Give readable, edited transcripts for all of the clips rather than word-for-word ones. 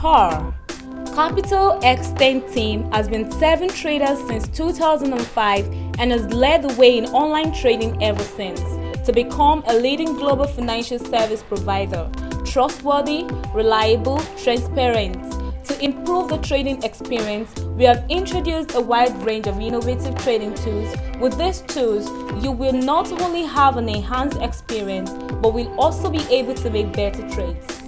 Her CapitalXtend team has been serving traders since 2005 and has led the way in online trading ever since to become a leading global financial service provider, trustworthy, reliable, transparent. To improve the trading experience, we have introduced a wide range of innovative trading tools. With these tools, you will not only have an enhanced experience, but will also be able to make better trades.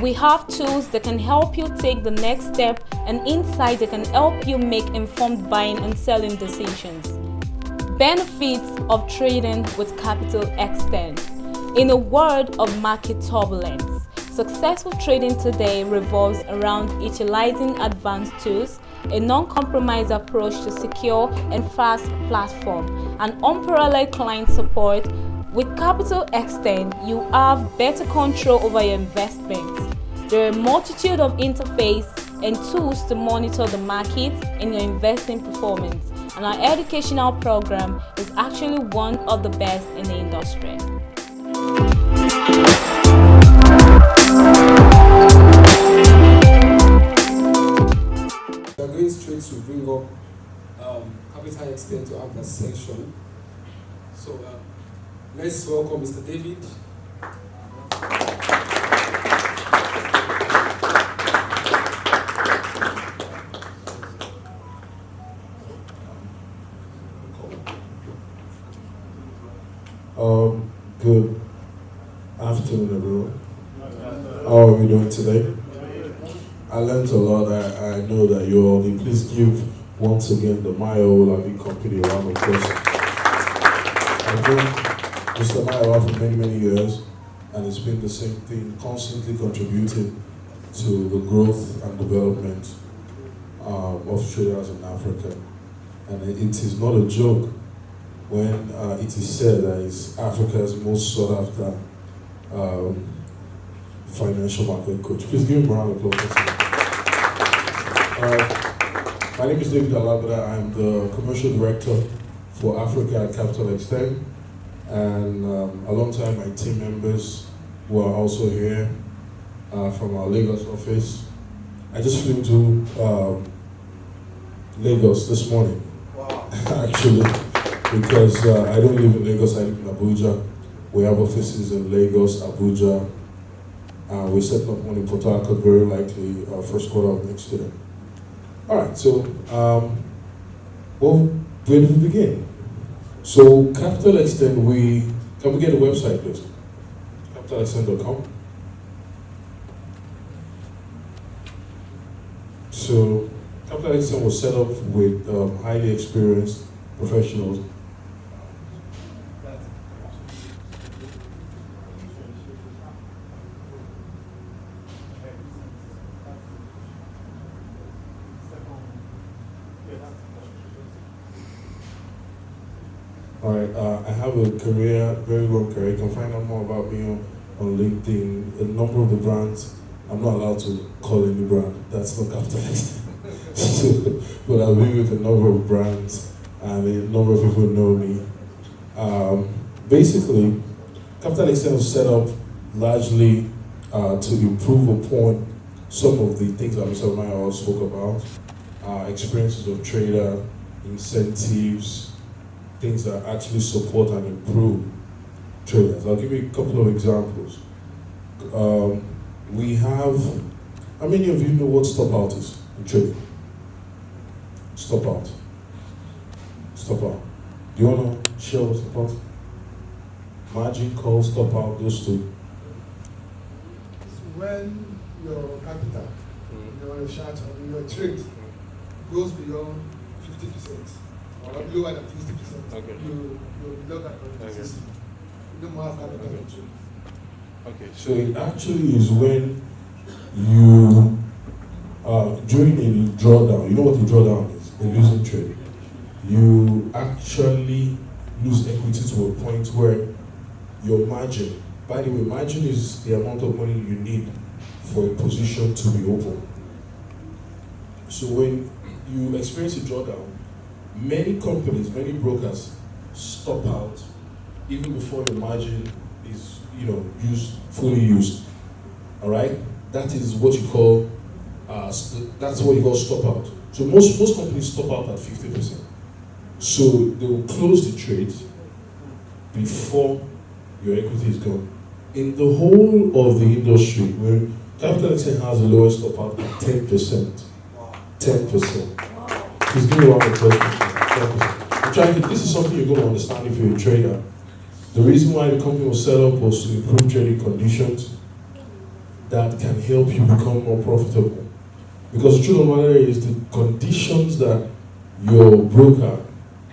We have tools that can help you take the next step and insights that can help you make informed buying and selling decisions. Benefits of trading with CapitalXtend. In a world of market turbulence, successful trading today revolves around utilizing advanced tools, a non-compromise approach to secure and fast platform, and unparalleled client support. With CapitalXtend, you have better control over your investments. There are a multitude of interface and tools to monitor the market and your investing performance, and our educational program is actually one of the best in the industry. We are going straight to bring up CapitalXtend to have that section. So let's welcome Mr. David. Good afternoon, everyone. How are we doing today? I learned a lot. I know that you all did. Please give once again the Mayowa company a round of applause. I've known Mr. Mayowa for many years, and it's been the same thing, constantly contributing to the growth and development of traders in Africa. And it is not a joke when it is said that it's Africa's most sought after financial market coach. Please give him a round of applause. My name is David Owolabi. I'm the commercial director for Africa at CapitalXtend, and alongside my team members who are also here from our Lagos office. I just flew to Lagos this morning. Wow. Actually, because I don't live in Lagos, I live in Abuja. We have offices in Lagos, Abuja. We're setting up one in Port Harcourt, very likely first quarter of next year. All right, so, well, where do we begin? So, CapitalXtend, can we get a website, please? CapitalXtend.com. So, CapitalXtend was set up with highly experienced professionals. All right, I have a career, very long career. You can find out more about me on LinkedIn. A number of the brands, I'm not allowed to call any brand, that's not CapitalXtend. But I've been with a number of brands, and a number of people know me. Basically, CapitalXtend was set up largely to improve upon some of the things that Mr. Mayowa spoke about, experiences of trader, incentives, things that actually support and improve traders. I'll give you a couple of examples. We have, how many of you know what stop out is in trading? Stop out. Stop out. Do you want to share what stop out? Margin call, stop out, those two. It's when your capital, your short or your trade goes beyond 50%. Or lower than 50%, okay. You below that point. Okay. You don't have capital control. Okay, so it actually is when you, during a drawdown, you know what a drawdown is, a losing trade. You actually lose equity to a point where your margin, by the way, margin is the amount of money you need for a position to be open. So when you experience a drawdown, many companies, many brokers stop out even before the margin is, fully used. All right, that is what you call So that's what you call stop out. So most companies stop out at 50%. So they will close the trade before your equity is gone. In the whole of the industry, where CapitalXtend has the lowest stop out at 10%. 10%. Please give me one more question. This is something you're going to understand if you're a trader. The reason why the company was set up was to improve trading conditions that can help you become more profitable. Because the truth of the matter is the conditions that your broker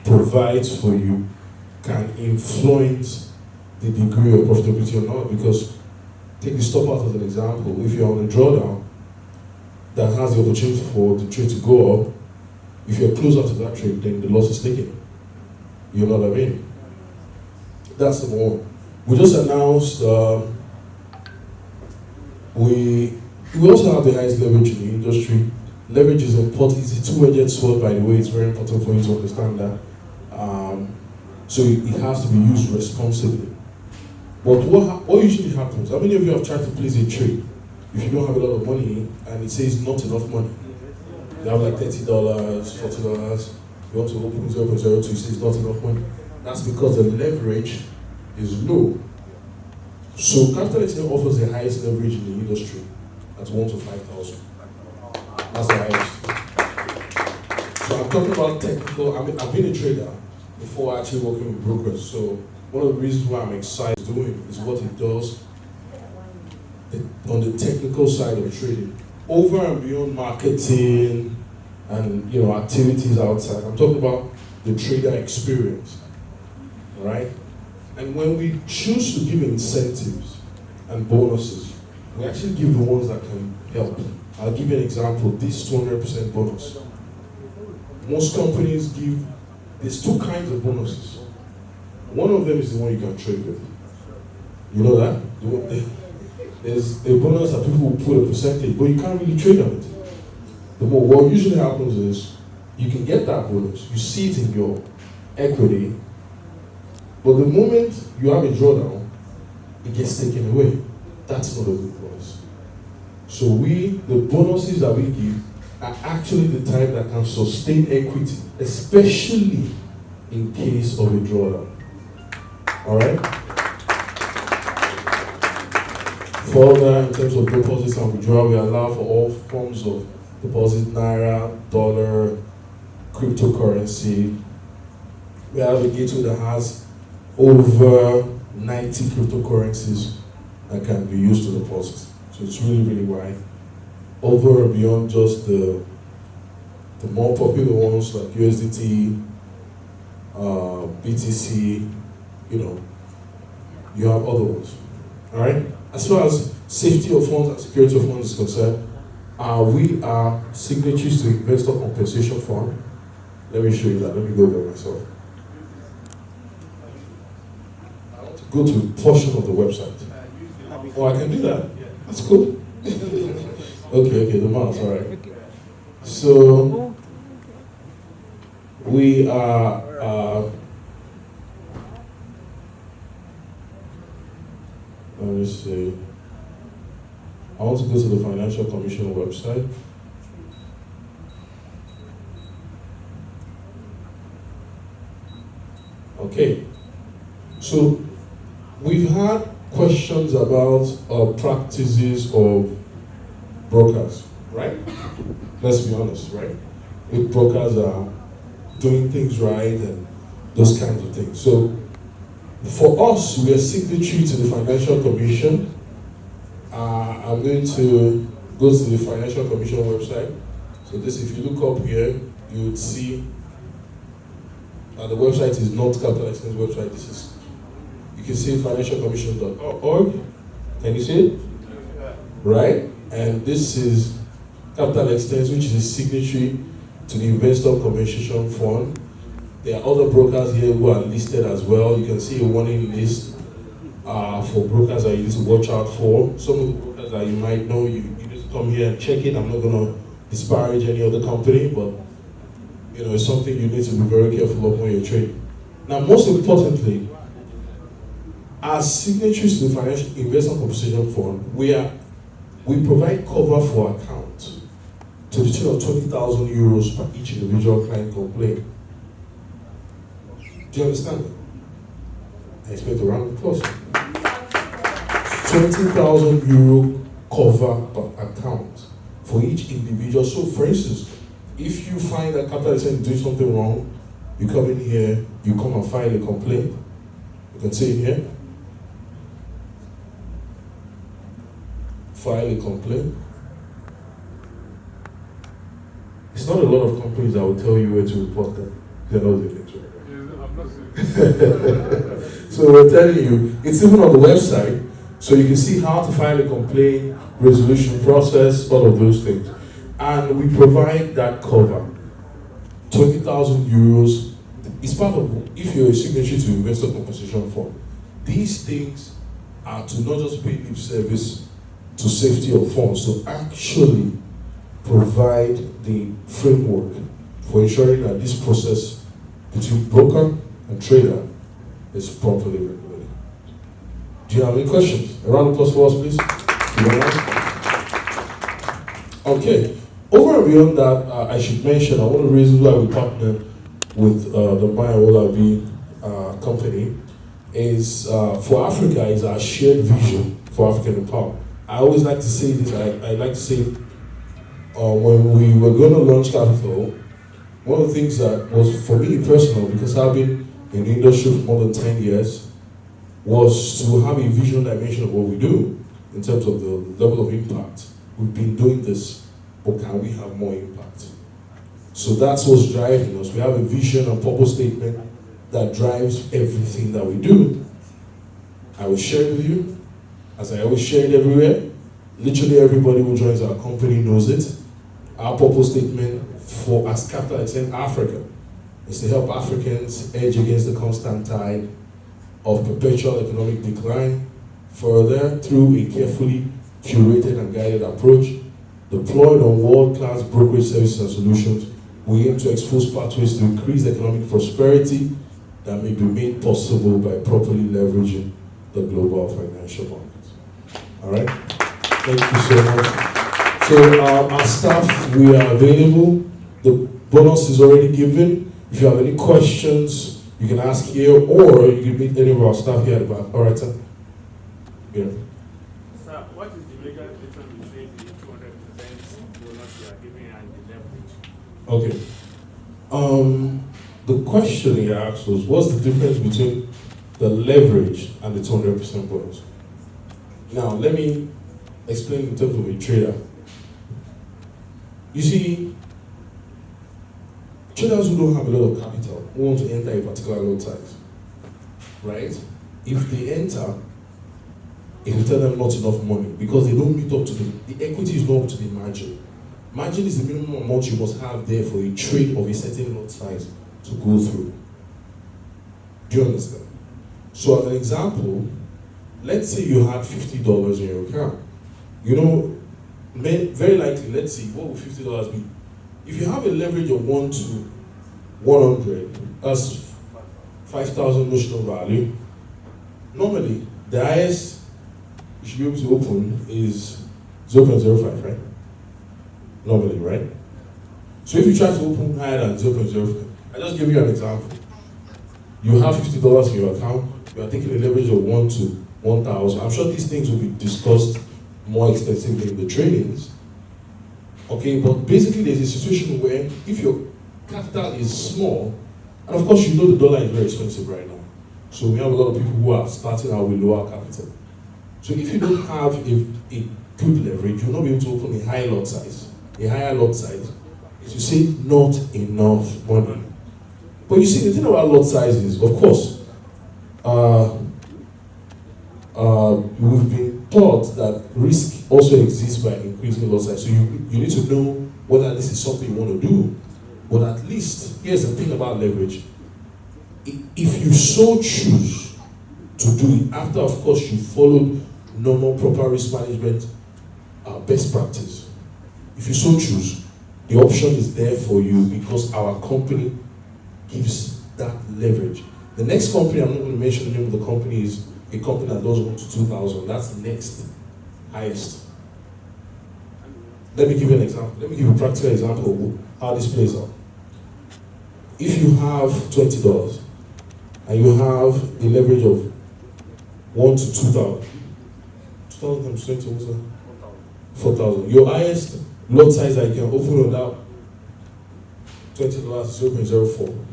provides for you can influence the degree of profitability or not. Because take the stop out as an example. If you're on a drawdown that has the opportunity for the trade to go up, if you're closer to that trade, then the loss is taken. You know what I mean? That's the one. We just announced we also have the highest leverage in the industry. Leverage is important. It's a two-edged sword, by the way. It's very important for you to understand that. So it has to be used responsibly. But what usually happens? How many of you have tried to place a trade if you don't have a lot of money and it says not enough money? You have like $30, $40. You want to open 0.02, it says not enough money. That's because the leverage is low. So CapitalXtend offers the highest leverage in the industry at 1 to 5,000. That's the highest. So I'm talking about technical. I've been a trader before actually working with brokers. So one of the reasons why I'm excited doing is what it does on the technical side of trading, over and beyond marketing and activities outside. I'm talking about the trader experience, right? And when we choose to give incentives and bonuses, we actually give the ones that can help. I'll give you an example. This 200% bonus. Most companies give, there's two kinds of bonuses. One of them is the one you can trade with. You know that? There's a bonus that people will put a percentage, but you can't really trade on it. What usually happens is you can get that bonus, you see it in your equity, but the moment you have a drawdown, it gets taken away. That's not a good bonus. So the bonuses that we give are actually the type that can sustain equity, especially in case of a drawdown. All right? Further, in terms of deposits and withdrawal, we allow for all forms of deposit, naira, dollar, cryptocurrency. We have a gateway that has over 90 cryptocurrencies that can be used to deposit. So it's really, really wide. Over and beyond just the more popular ones like USDT, BTC, you have other ones. All right? As far as safety of funds and security of funds is concerned, we are signatories to Investor Compensation Fund. Let me show you that. Let me go there myself. I want to go to a portion of the website. Oh, I can do that? That's cool. Okay, the mouse, all right. So, we are, let me see. I want to go to the Financial Commission website. Okay. So, we've had questions about practices of brokers, right? Let's be honest, right? If brokers are doing things right and those kinds of things. So, for us, we are signatory to the Financial Commission. I'm going to go to the Financial Commission website. So this, if you look up here, you would see the website is not CapitalXtend's website. This is, you can see financialcommission.org. Can you see it? Right? And this is CapitalXtend, which is a signatory to the Investor Compensation Fund. There are other brokers here who are listed as well. You can see a warning list for brokers that you need to watch out for. Some of the brokers that you might know, you need to come here and check it. I'm not going to disparage any other company, but it's something you need to be very careful of when you're trading. Now, most importantly, as signatories to the Financial Investment Compensation Fund, we provide cover for accounts. to the tune of 20,000 euros per each individual client complaint. Do you understand that? I expect a round of applause. 20,000 euro cover per account for each individual. So, for instance, if you find that CapitalXtend is doing something wrong, you come in here, you come and file a complaint. You can say it here. File a complaint. It's not a lot of companies that will tell you where to report them. They're not doing it. So we're telling you, it's even on the website, so you can see how to file a complaint, resolution process, all of those things. And we provide that cover. 20,000 euros. It's part of, if you're a signatory to investor compensation fund, these things are to not just pay lip service to safety of funds, to actually provide the framework for ensuring that this process between broker and trader is properly regulated. Do you have any questions? A round of applause for us, please. Okay. Over and beyond that, I should mention one of the reasons why we partner with the Mayowa company is for Africa is our shared vision for African empowerment. I always like to say this. I like to say when we were going to launch Capital, one of the things that was for me personal, because I've been in the industry for more than 10 years, was to have a vision dimension of what we do in terms of the level of impact. We've been doing this, but can we have more impact? So that's what's driving us. We have a vision and purpose statement that drives everything that we do. I will share it with you, as I always share it everywhere. Literally everybody who joins our company knows it. Our purpose statement for as CapitalXtend Africa is to help Africans edge against the constant tide of perpetual economic decline, further through a carefully curated and guided approach deployed on world-class brokerage services and solutions. We aim to expose pathways to increase economic prosperity that may be made possible by properly leveraging the global financial markets. All right? Thank you so much. So our staff, we are available. The bonus is already given. If you have any questions, you can ask here, or you can meet any of our staff here at the back. All right, sir? Yeah. Sir, what is the major difference between the 200% bonus you are giving and the leverage? Okay. The question he asked was, what's the difference between the leverage and the 200% bonus? Now, let me explain in terms of a trader. You see, traders who don't have a lot of capital who want to enter a particular lot size, right? If they enter, it will tell them not enough money because they don't meet up to the equity is not up to the margin. Margin is the minimum amount you must have there for a trade of a certain lot size to go through. Do you understand? So as an example, let's say you had $50 in your account. You know, very likely, let's see, what would $50 be? If you have a leverage of 1 to 100, that's 5,000 notional value. Normally, the highest you should be able to open is 0.05, right? Normally, right? So if you try to open higher than 0.05, I just give you an example. You have $50 in your account, you are taking a leverage of 1 to 1,000. I'm sure these things will be discussed more extensively in the trainings. Okay, but basically there's a situation where if your capital is small, and of course you know the dollar is very expensive right now. So we have a lot of people who are starting out with lower capital. So if you don't have a good leverage, you'll not be able to open a high lot size. A higher lot size is, you say, not enough money. But you see, the thing about lot sizes, of course, we've been taught that risk also exists by increasing lot size. So you need to know whether this is something you want to do. But at least, here's the thing about leverage. If you so choose to do it, after, of course, you followed normal, proper risk management best practice, if you so choose, the option is there for you because our company gives that leverage. The next company, I'm not going to mention the name of the company, is a company that does 1 to 2,000. That's the next highest. Let me give you an example. Let me give you a practical example of how this plays out. If you have $20 and you have a leverage of 1 to 2,000, 2,000 times 20, what's that? 4,000. Your highest lot size that you can open without $20 is 0.04.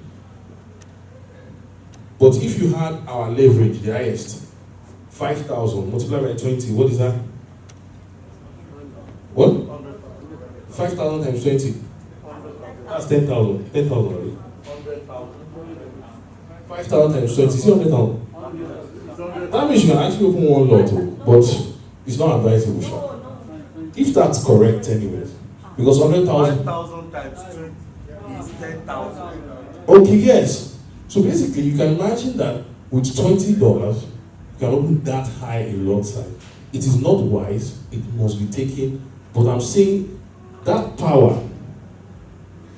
But if you had our leverage, the highest, 5,000 multiplied by 20, what is that? What? 5,000 times 20. That's 10,000. 10,000 already. 5,000 times 20. See 100,000. That means you can actually open one lot, but it's not advisable, sure. If that's correct, anyways, because 100,000. 1,000 times 2 is 10,000. Okay, yes. So basically, you can imagine that with $20, you can open that high a lot size. It is not wise. It must be taken. But I'm saying that power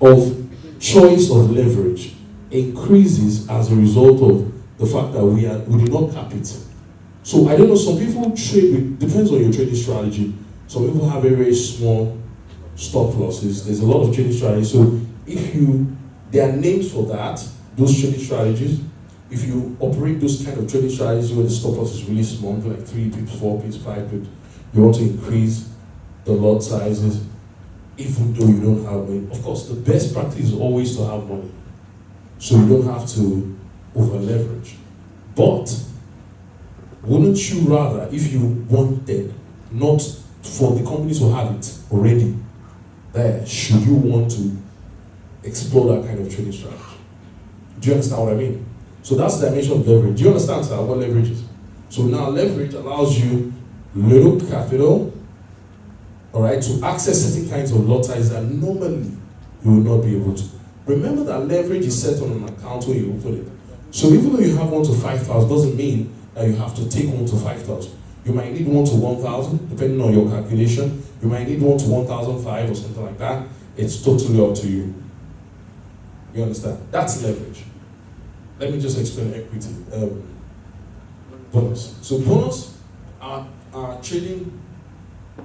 of choice of leverage increases as a result of the fact that we did not cap it. So I don't know, some people trade with, depends on your trading strategy. Some people have very small stop losses. There's a lot of trading strategies. So there are names for that, those trading strategies. If you operate those kind of trading strategies where the stop loss is really small, like 3 pips, 4 pips, 5 pips, you want to increase the lot sizes, even though you don't have money. Of course, the best practice is always to have money, so you don't have to over leverage. But wouldn't you rather, if you wanted not for the companies to have it already there, should you want to explore that kind of trading strategy? Do you understand what I mean? So that's the dimension of leverage. Do you understand, sir, what leverage is? So now leverage allows you little capital, all right, to access certain kinds of lot sizes that normally you will not be able to. Remember that leverage is set on an account when you open it. So even though you have 1 to 5,000, doesn't mean that you have to take 1 to 5,000. You might need 1 to 1,000, depending on your calculation. You might need 1 to 1,005 or something like that. It's totally up to you. You understand? That's leverage. Let me just explain equity. Bonus. So bonus are trading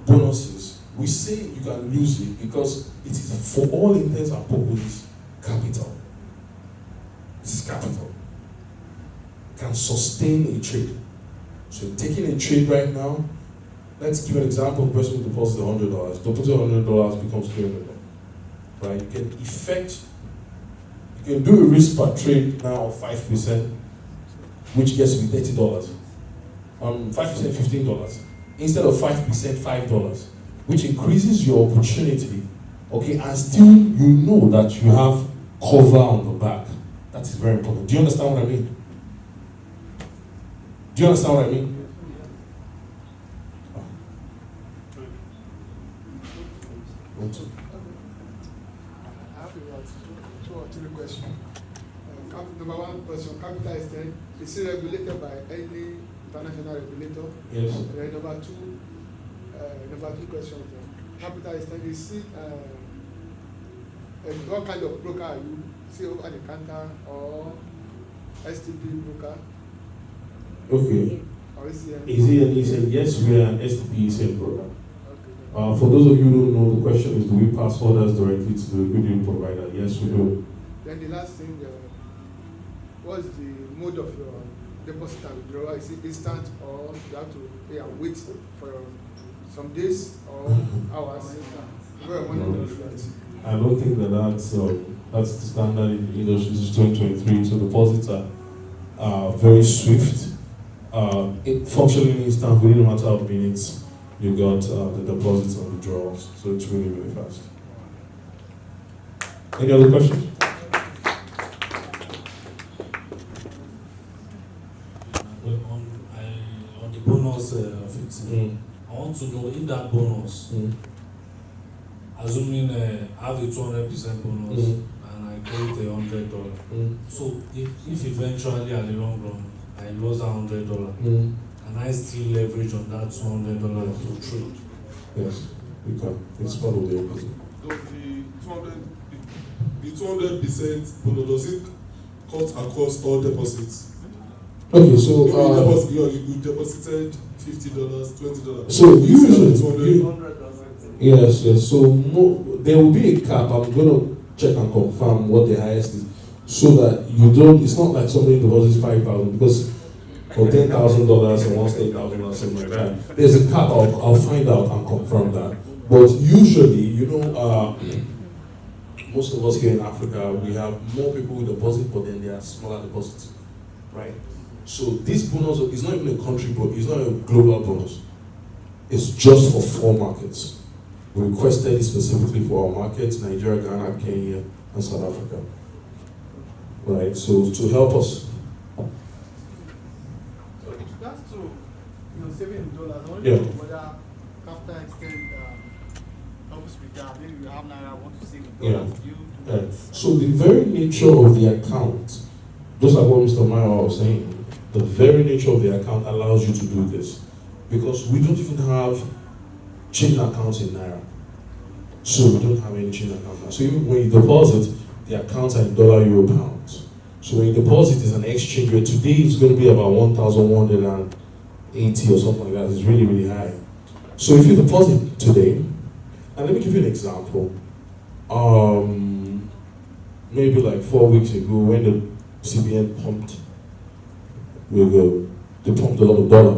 bonuses. We say you can lose it because it is, for all intents and purposes, capital. This is capital. Can sustain a trade. So taking a trade right now, let's give an example. The person who deposits $100. Deposit $100 becomes $300. Right? You can do a risk per trade now of 5%, which gets you $30. 5% $15. Instead of 5%, $5, which increases your opportunity. Okay, and still you know that you have cover on the back. That is very important. Do you understand what I mean? Do you understand what I mean? I have about 2 or 3 questions. Number 1 question, CapitalXtend, is it regulated by any international regulator? Yes. And then number 2 question, CapitalXtend, is it what kind of broker are you? Is it over the counter or STP broker? Okay. Or ECM? Is he an ECM? Yes, we are an STP ECM broker. Okay. For those of you who don't know, the question is, do we pass orders directly to the liquidity provider? Yes, we do. Then the last thing, what's the mode of your deposit and withdrawal? Is it instant or you have to pay and wait for some days or hours? Where money will reflect? I don't think that's the standard in the industry. This is 2023, so deposits are very swift. Functionally instant, within a matter of minutes, you got the deposits and withdrawals. So it's really, really fast. Any other questions? On the bonus, I want to know if that bonus, assuming I have a 200% bonus and I get $100. So if eventually at the long run I lose $100, can I still leverage on that $200 to trade? Yes, you can. It's part of the equity. Does the 200% bonus, does it cut across all deposits? Okay, so you deposited $50, $20. so usually, Yes, yes. So there will be a cap. I'm going to check and confirm what the highest is, so that you don't. It's not like somebody deposits 5,000 because for $10,000 and wants 10,000 or something like that. There's a cap. I'll find out and confirm that. But usually, most of us here in Africa, we have more people who deposit, but then they are smaller deposits, right? So this bonus is not even a country bonus. It's not a global bonus. It's just for 4 markets. We requested it specifically for our markets: Nigeria, Ghana, Kenya, and South Africa. Right. So to help us. That's true. Saving in dollars. I want Yeah. to know whether CapitalXtend helps with that. Maybe you have Naira, want to save in dollars. You do that. So the very nature of the account, just like what Mr. Mayowa was saying, the very nature of the account allows you to do this, because we don't even have chain accounts in Naira. So we don't have any chain account now. So even when you deposit, the accounts are in dollar, euro, pounds. So when you deposit, it's an exchange rate. Today it's going to be about 1,180 or something like that. It's really, really high. So if you deposit today, and let me give you an example. Maybe like 4 weeks ago, when the CBN pumped, they pumped a lot of dollar.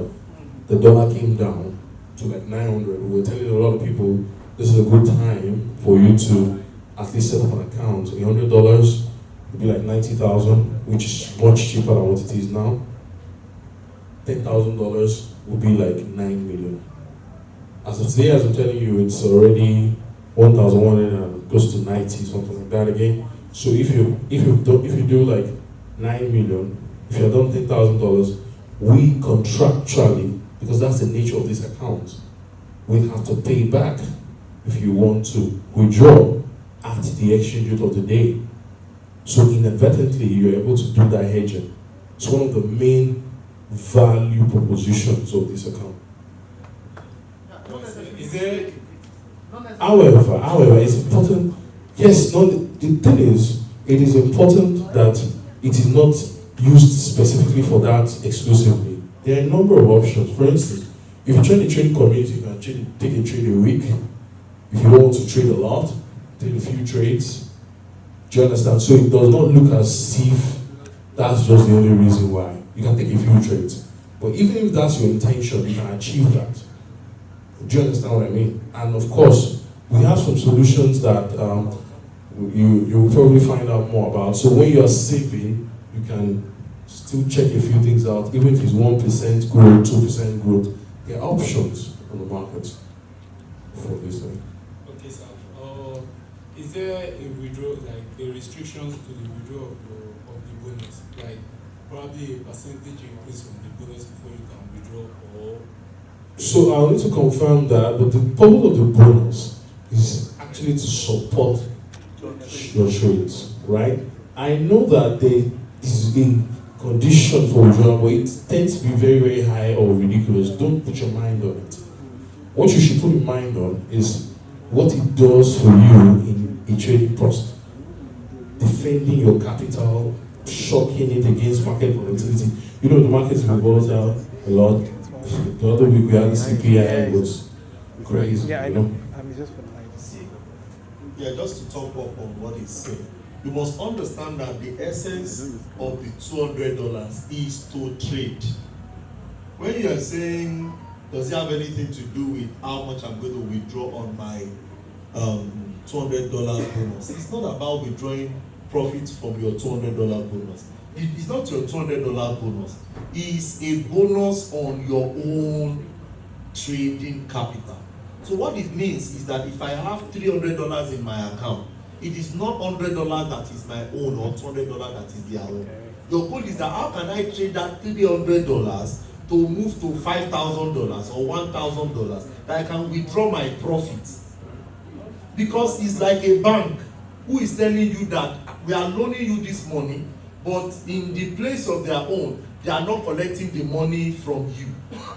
The dollar came down to like 900. We were telling a lot of people, this is a good time for you to at least set up an account. $100 would be like 90,000, which is much cheaper than what it is now. $10,000 would be like 9 million. As of today, as I'm telling you, it's already 1,100 and close to 90, something like that again. So if you do like 9 million, if you're done $10,000, we contractually, because that's the nature of this account, we have to pay back if you want to withdraw at the exchange rate of the day. So inadvertently, you're able to do that hedging. It's one of the main value propositions of this account. Is there? However, it's important. Yes, the thing is, it is important that it is not used specifically for that exclusively. There are a number of options. For instance, if you trade the trading community, you can take a trade a week. If you don't want to trade a lot, take a few trades. Do you understand? So it does not look as if that's just the only reason why. You can take a few trades. But even if that's your intention, you can achieve that. Do you understand what I mean? And of course, we have some solutions that you will probably find out more about. So when you're saving, you can still check a few things out, even if it's 1% growth, 2% growth. There are options on the market for this thing. Okay, sir. Is there a withdrawal, like a restrictions to the withdrawal of the bonus? Like probably a percentage increase from the bonus before you can withdraw, or? So I'll need to confirm that, but the purpose of the bonus is actually to support your trades, right? I know that there is a condition for withdrawal, but it tends to be very, very high or ridiculous. Don't put your mind on it. What you should put your mind on is what it does for you in a trading process. Defending your capital, shocking it against market volatility. You know, the markets have been volatile a lot. The other week we had the CPI, was crazy. Yeah, I you know. know. Just for the See, yeah, just to top up on what he said, you must understand that the essence of the $200 is to trade. When you are saying, does it have anything to do with how much I'm going to withdraw on my $200 bonus? It's not about withdrawing profits from your $200 bonus. It's not your $200 bonus. It's a bonus on your own trading capital. So what it means is that if I have $300 in my account, it is not $100 that is my own or $200 that is their own. Your goal is that how can I trade that $300 to move to $5,000 or $1,000 that I can withdraw my profits? Because it's like a bank who is telling you that we are loaning you this money, but in the place of their own, they are not collecting the money from you.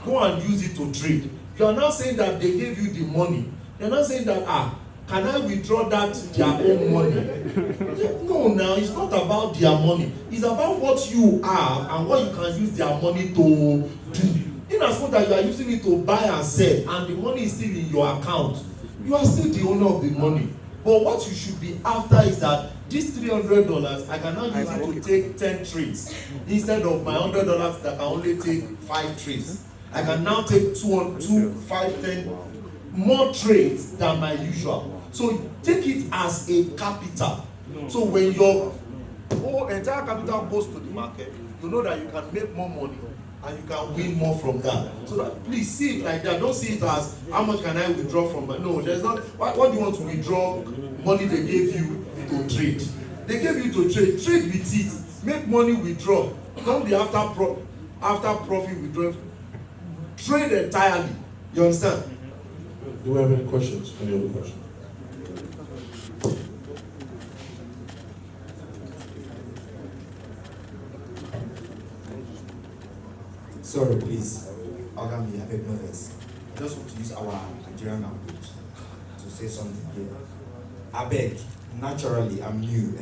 Go and use it to trade. You are now saying that they gave you the money. They are not saying that, can I withdraw that their own money? No, now it's not about their money. It's about what you have and what you can use their money to do. In as much as you are using it to buy and sell, and the money is still in your account, you are still the owner of the money. But what you should be after is that this $300, I can now use it to take 10 trades instead of my $100 that can only take 5 trades. I can now take 2, 5, 10 more trades than my usual. So take it as a capital. So when your whole entire capital goes to the market, you know that you can make more money and you can win more from that. So that, please see it like that. Don't see it as how much can I withdraw from my, no, there's not. What do you want to withdraw money they gave you to trade? They gave you to trade. Trade with it. Make money, withdraw. Don't be after profit withdraw. Trade entirely. You understand? Do we have any questions? Any other questions? Sorry, please. Ogami, I beg no vex. I just want to use our Nigerian language to say something here. I beg, naturally, I'm new,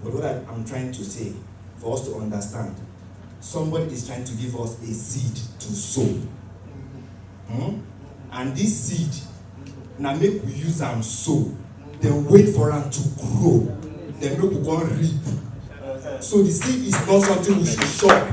but what I'm trying to say, for us to understand, somebody is trying to give us a seed to sow. And this seed, now make we use and sow, then wait for them to grow, then make we go and reap. So the seed is not something we should chop.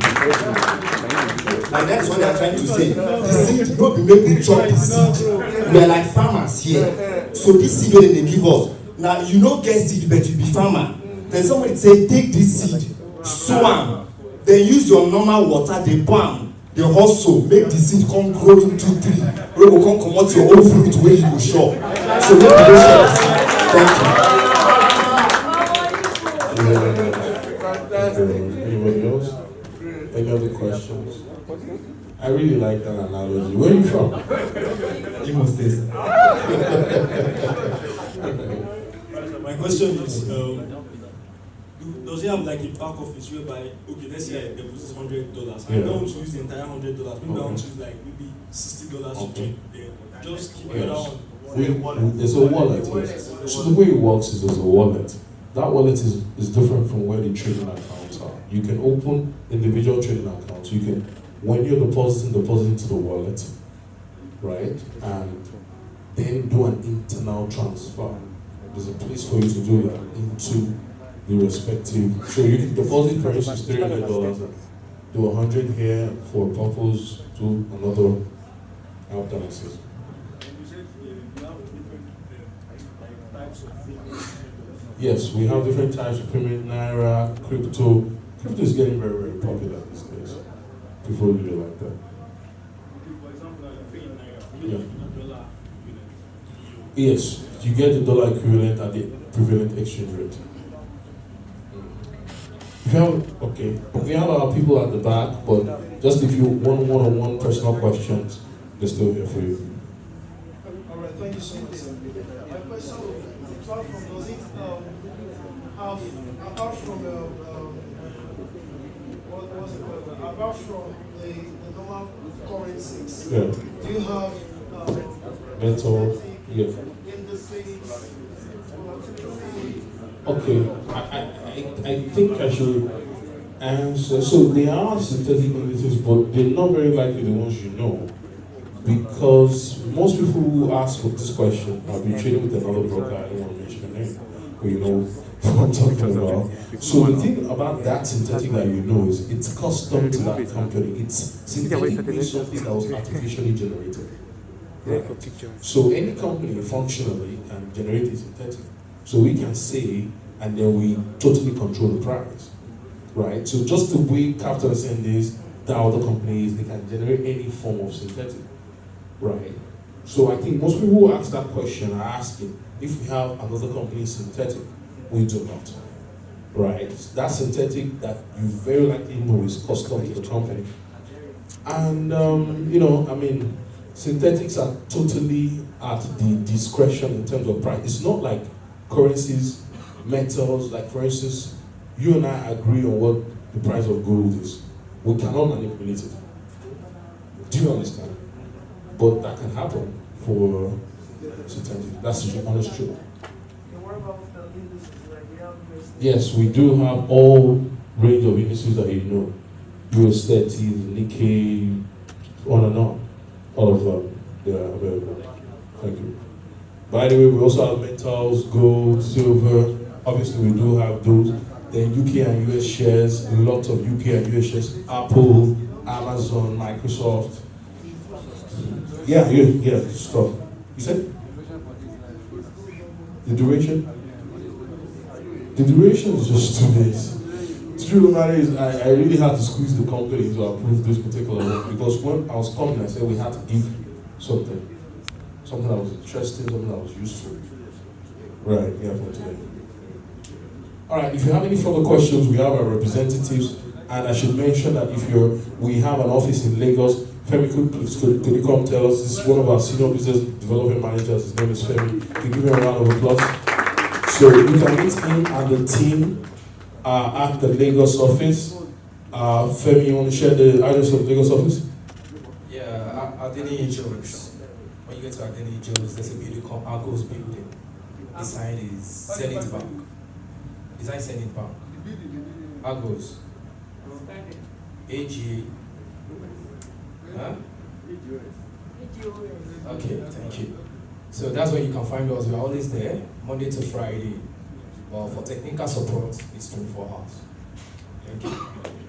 Like that's what they're trying to say. The seed don't be make we chop the seed. We are like farmers here. So this seed wey they give us, now you no get seed but you be farmer. Then somebody say take this seed, sow am, then use your normal water, dey pour am, dey hustle, make the seed come grow into tree. Wey go come comot your own fruit wey you go chop. So make we go share the seed. Thank you. Anybody else? Any other questions? I really like that analogy. Where are you from? Imo State. My question is, does it have like a back office whereby, okay, let's say I deposit $100, I don't want to use the entire $100, maybe I want to use like maybe $60 to trade, then just keep it around. There's a wallet. So the way it works is there's a wallet. That wallet is different from where the trading accounts are. You can open individual trading accounts. You can, when you're depositing to the wallet, right, and then do an internal transfer. There's a place for you to do that into the respective. So you can deposit, for instance, $300 and do 100 here for a purpose to another outdoor. Yes, we have different types of payment, Naira, crypto. Crypto is getting very, very popular these days. People really like that. For example, like paying Naira, Yeah. $dollar. Yes, you get the dollar equivalent at the prevalent exchange rate. If you have, okay, we have our people at the back, but just if you want one-on-one personal questions, they're still here for you. All right, thank you so much, sir. My question is, apart from, does it have, apart from what's it called? Apart from the normal currencies, Yeah. do you have Mental, yeah. indices? Okay, I think I should answer. So there are synthetic indices, but they're not very likely the ones you know, because most people who ask for this question have been trading with another broker. I don't want to mention the name, but you know what I'm talking about. So the thing about that synthetic that you know is it's custom to that company. It's synthetic means something that was artificially generated. Right. So any company functionally can generate a synthetic. So we can say, and then we totally control the price, right? So just the way CapitalXtend is, that other companies, they can generate any form of synthetic, right? So I think most people who ask that question are asking if we have another company synthetic. We do not, right? That synthetic that you very likely know is custom to the company. And, you know, I mean, synthetics are totally at the discretion in terms of price. It's not like currencies, metals, like for instance, you and I agree on what the price of gold is. We cannot manipulate it. Do you understand? But that can happen for synthetic. That's the honest truth. Yes, we do have all range of indices that you know. US 30, Nikkei, on and on. All of them, they are available. Thank you. By the way, we also have metals, gold, silver. Obviously, we do have those. Then UK and US shares, a lot of UK and US shares. Apple, Amazon, Microsoft. Yeah, stuff. You said? The duration? The duration is just 2 days. The truth of the matter is, I really had to squeeze the company to approve this particular one because when I was coming, I said we had to give something that was interesting, something that was useful. Right, yeah, for today. All right, if you have any further questions, we have our representatives, and I should mention that we have an office in Lagos. Femi, could you come tell us? This is one of our senior business development managers. His name is Femi. Can you give him a round of applause? So you can meet him and the team at the Lagos office. Femi, you want to share the address of the Lagos office? Yeah, Adeni Jones. When you get to Adeni Jones, there's a building called Argos Building. The sign is Zenith Bank. Design Zenith Bank. Argos. AGA. Huh? Okay, thank you. So that's where you can find us. We're always there, Monday to Friday. Well, for technical support, it's 24 hours. Thank you.